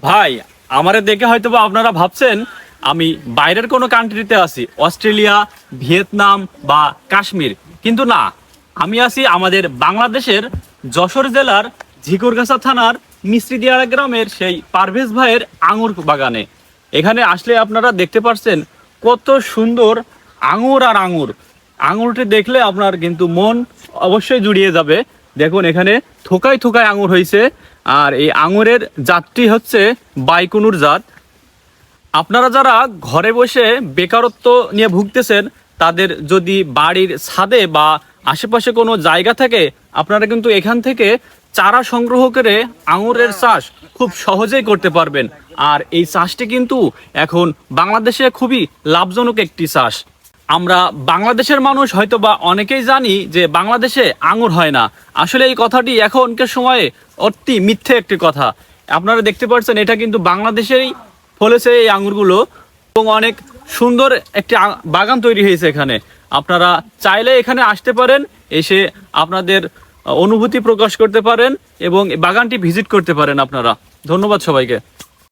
ভাই, আমারে দেখে হয়তো বা আপনারা ভাবছেন আমি বাইরের কোনো কান্ট্রিতে আছি, অস্ট্রেলিয়া, ভিয়েতনাম বা কাশ্মীর। কিন্তু না, আমি আছি আমাদের বাংলাদেশের যশোর জেলার ঝিকরগাছা থানার মিস্ত্রিদিয়াড়া গ্রামের সেই পারভেজ ভাইয়ের আঙুর বাগানে। এখানে আসলে আপনারা দেখতে পাচ্ছেন কত সুন্দর আঙুর আর আঙুর। আঙুরটি দেখলে আপনার কিন্তু মন অবশ্যই জুড়িয়ে যাবে। দেখুন এখানে থোকায় থোকায় আঙুর হয়েছে। আর এই আঙুরের জাতটি হচ্ছে বাইকুনুর জাত। আপনারা যারা ঘরে বসে বেকারত্ব নিয়ে ভুগতেছেন, তাদের যদি বাড়ির ছাদে বা আশেপাশে কোনো জায়গা থাকে, আপনারা কিন্তু এখান থেকে চারা সংগ্রহ করে আঙুরের চাষ খুব সহজেই করতে পারবেন। আর এই চাষটি কিন্তু এখন বাংলাদেশে খুবই লাভজনক একটি চাষ। আমরা বাংলাদেশের মানুষ হয়তো বা অনেকেই জানি যে বাংলাদেশে আঙুর হয় না। আসলে এই কথাটি এখনকার সময়ে অতি মিথ্যে একটি কথা। আপনারা দেখতে পাচ্ছেন এটা কিন্তু বাংলাদেশেই ফলেছে এই আঙুরগুলো, এবং অনেক সুন্দর একটি বাগান তৈরি হয়েছে এখানে। আপনারা চাইলে এখানে আসতে পারেন, এসে আপনাদের অনুভূতি প্রকাশ করতে পারেন এবং বাগানটি ভিজিট করতে পারেন আপনারা। ধন্যবাদ সবাইকে।